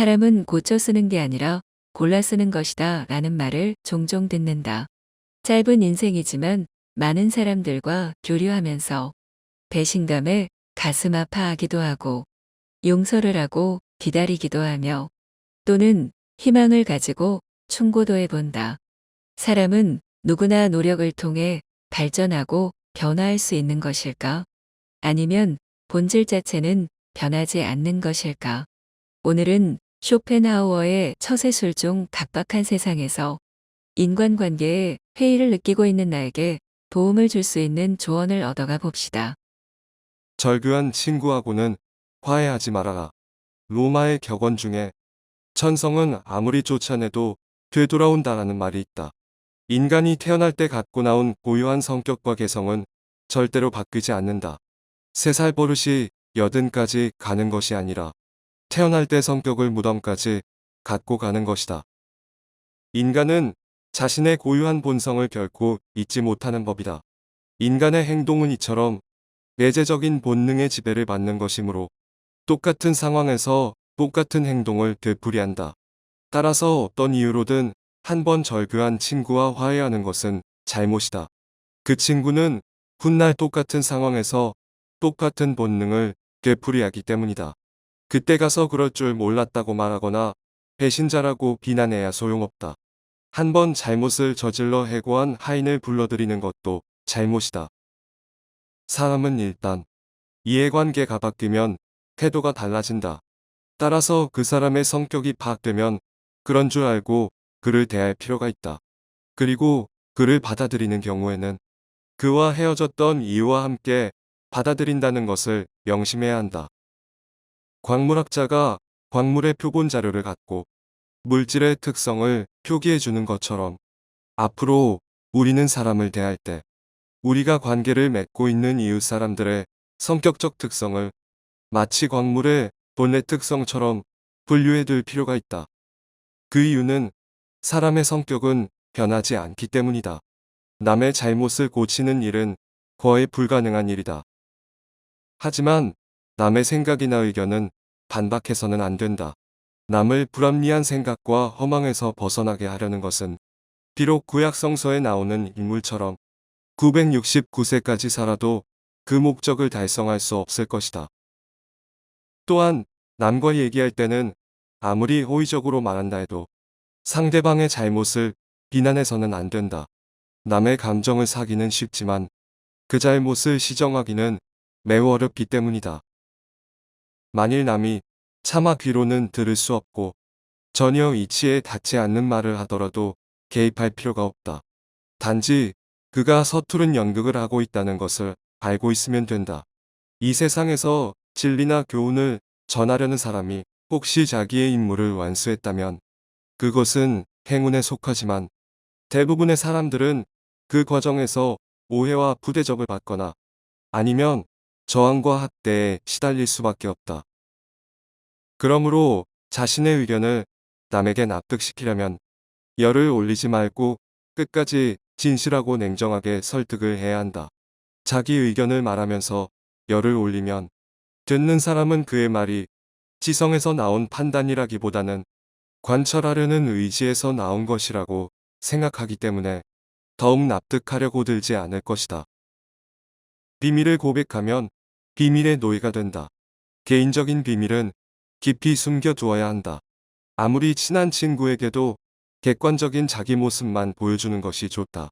사람은 고쳐 쓰는 게 아니라 골라 쓰는 것이다 라는 말을 종종 듣는다. 짧은 인생이지만 많은 사람들과 교류하면서 배신감에 가슴 아파하기도 하고 용서를 하고 기다리기도 하며 또는 희망을 가지고 충고도해 본다. 사람은 누구나 노력을 통해 발전하고 변화할 수 있는 것일까? 아니면 본질 자체는 변하지 않는 것일까? 오늘은 쇼펜하우어의 처세술 중 각박한 세상에서 인간관계에 회의를 느끼고 있는 나에게 도움을 줄 수 있는 조언을 얻어가 봅시다. 절규한 친구하고는 화해하지 말아라. 로마의 격언 중에 천성은 아무리 쫓아내도 되돌아온다라는 말이 있다. 인간이 태어날 때 갖고 나온 고유한 성격과 개성은 절대로 바뀌지 않는다. 3살 버릇이 80까지 가는 것이 아니라 태어날 때 성격을 무덤까지 갖고 가는 것이다. 인간은 자신의 고유한 본성을 결코 잊지 못하는 법이다. 인간의 행동은 이처럼 내재적인 본능의 지배를 받는 것이므로 똑같은 상황에서 똑같은 행동을 되풀이한다. 따라서 어떤 이유로든 한 번 절교한 친구와 화해하는 것은 잘못이다. 그 친구는 훗날 똑같은 상황에서 똑같은 본능을 되풀이하기 때문이다. 그때 가서 그럴 줄 몰랐다고 말하거나 배신자라고 비난해야 소용없다. 한 번 잘못을 저질러 해고한 하인을 불러들이는 것도 잘못이다. 사람은 일단 이해관계가 바뀌면 태도가 달라진다. 따라서 그 사람의 성격이 파악되면 그런 줄 알고 그를 대할 필요가 있다. 그리고 그를 받아들이는 경우에는 그와 헤어졌던 이유와 함께 받아들인다는 것을 명심해야 한다. 광물학자가 광물의 표본 자료를 갖고 물질의 특성을 표기해 주는 것처럼 앞으로 우리는 사람을 대할 때 우리가 관계를 맺고 있는 이웃 사람들의 성격적 특성을 마치 광물의 본래 특성처럼 분류해 둘 필요가 있다. 그 이유는 사람의 성격은 변하지 않기 때문이다. 남의 잘못을 고치는 일은 거의 불가능한 일이다. 하지만 남의 생각이나 의견은 반박해서는 안 된다. 남을 불합리한 생각과 허망에서 벗어나게 하려는 것은 비록 구약 성서에 나오는 인물처럼 969세까지 살아도 그 목적을 달성할 수 없을 것이다. 또한 남과 얘기할 때는 아무리 호의적으로 말한다 해도 상대방의 잘못을 비난해서는 안 된다. 남의 감정을 사기는 쉽지만 그 잘못을 시정하기는 매우 어렵기 때문이다. 만일 남이 차마 귀로는 들을 수 없고 전혀 이치에 닿지 않는 말을 하더라도 개입할 필요가 없다. 단지 그가 서투른 연극을 하고 있다는 것을 알고 있으면 된다. 이 세상에서 진리나 교훈을 전하려는 사람이 혹시 자기의 임무를 완수했다면 그것은 행운에 속하지만 대부분의 사람들은 그 과정에서 오해와 부대접을 받거나 아니면 저항과 학대에 시달릴 수밖에 없다. 그러므로 자신의 의견을 남에게 납득시키려면 열을 올리지 말고 끝까지 진실하고 냉정하게 설득을 해야 한다. 자기 의견을 말하면서 열을 올리면 듣는 사람은 그의 말이 지성에서 나온 판단이라기보다는 관철하려는 의지에서 나온 것이라고 생각하기 때문에 더욱 납득하려고 들지 않을 것이다. 비밀을 고백하면 비밀의 노예가 된다. 개인적인 비밀은 깊이 숨겨두어야 한다. 아무리 친한 친구에게도 객관적인 자기 모습만 보여주는 것이 좋다.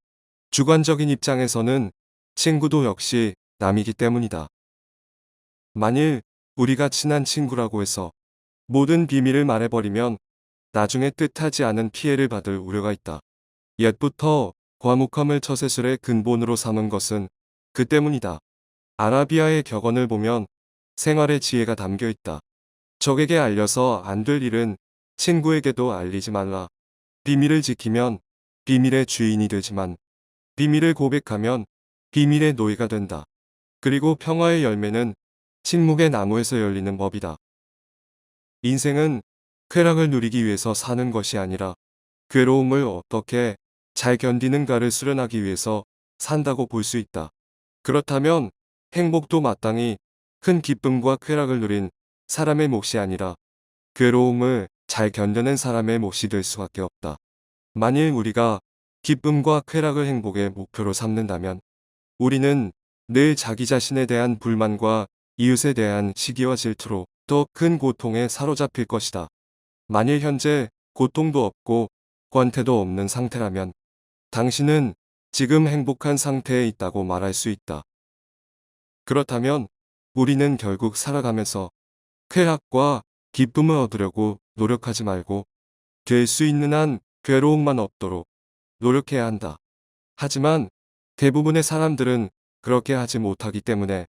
주관적인 입장에서는 친구도 역시 남이기 때문이다. 만일 우리가 친한 친구라고 해서 모든 비밀을 말해버리면 나중에 뜻하지 않은 피해를 받을 우려가 있다. 옛부터 과묵함을 처세술의 근본으로 삼은 것은 그 때문이다. 아라비아의 격언을 보면 생활의 지혜가 담겨 있다. 적에게 알려서 안 될 일은 친구에게도 알리지 말라. 비밀을 지키면 비밀의 주인이 되지만 비밀을 고백하면 비밀의 노예가 된다. 그리고 평화의 열매는 침묵의 나무에서 열리는 법이다. 인생은 쾌락을 누리기 위해서 사는 것이 아니라 괴로움을 어떻게 잘 견디는가를 수련하기 위해서 산다고 볼 수 있다. 그렇다면 행복도 마땅히 큰 기쁨과 쾌락을 누린 사람의 몫이 아니라 괴로움을 잘 견뎌낸 사람의 몫이 될 수밖에 없다. 만일 우리가 기쁨과 쾌락을 행복의 목표로 삼는다면 우리는 늘 자기 자신에 대한 불만과 이웃에 대한 시기와 질투로 더 큰 고통에 사로잡힐 것이다. 만일 현재 고통도 없고 권태도 없는 상태라면 당신은 지금 행복한 상태에 있다고 말할 수 있다. 그렇다면 우리는 결국 살아가면서 쾌락과 기쁨을 얻으려고 노력하지 말고 될 수 있는 한 괴로움만 없도록 노력해야 한다. 하지만 대부분의 사람들은 그렇게 하지 못하기 때문에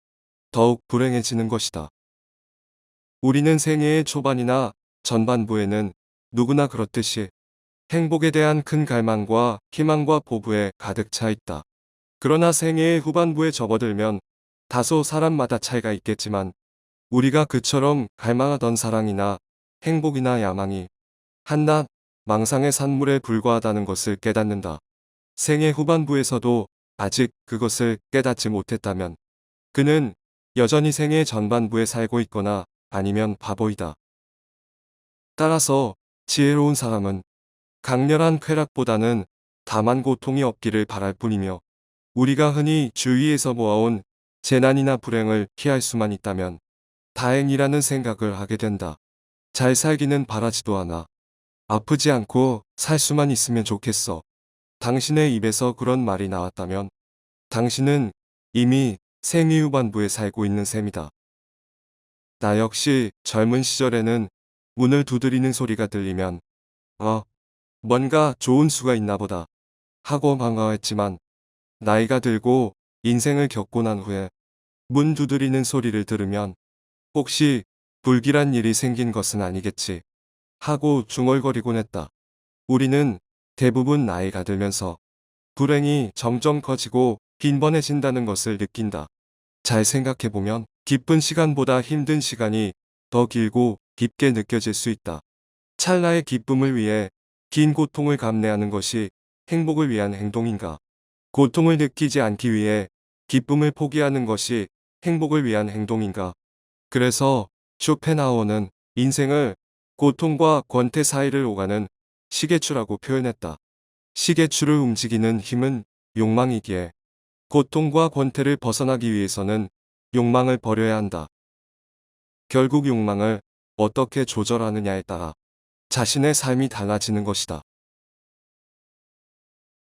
더욱 불행해지는 것이다. 우리는 생애의 초반이나 전반부에는 누구나 그렇듯이 행복에 대한 큰 갈망과 희망과 포부에 가득 차 있다. 그러나 생애의 후반부에 접어들면 다소 사람마다 차이가 있겠지만 우리가 그처럼 갈망하던 사랑이나 행복이나 야망이 한낱 망상의 산물에 불과하다는 것을 깨닫는다. 생애 후반부에서도 아직 그것을 깨닫지 못했다면 그는 여전히 생애 전반부에 살고 있거나 아니면 바보이다. 따라서 지혜로운 사람은 강렬한 쾌락보다는 다만 고통이 없기를 바랄 뿐이며 우리가 흔히 주위에서 모아온 재난이나 불행을 피할 수만 있다면 다행이라는 생각을 하게 된다. 잘 살기는 바라지도 않아. 아프지 않고 살 수만 있으면 좋겠어. 당신의 입에서 그런 말이 나왔다면 당신은 이미 생애 후반부에 살고 있는 셈이다. 나 역시 젊은 시절에는 문을 두드리는 소리가 들리면 뭔가 좋은 수가 있나 보다 하고 반가워했지만 나이가 들고 인생을 겪고 난 후에 문 두드리는 소리를 들으면 혹시 불길한 일이 생긴 것은 아니겠지 하고 중얼거리곤 했다. 우리는 대부분 나이가 들면서 불행이 점점 커지고 빈번해진다는 것을 느낀다. 잘 생각해보면 기쁜 시간보다 힘든 시간이 더 길고 깊게 느껴질 수 있다. 찰나의 기쁨을 위해 긴 고통을 감내하는 것이 행복을 위한 행동인가? 고통을 느끼지 않기 위해 기쁨을 포기하는 것이 행복을 위한 행동인가? 그래서 쇼펜하우어는 인생을 고통과 권태 사이를 오가는 시계추라고 표현했다. 시계추를 움직이는 힘은 욕망이기에 고통과 권태를 벗어나기 위해서는 욕망을 버려야 한다. 결국 욕망을 어떻게 조절하느냐에 따라 자신의 삶이 달라지는 것이다.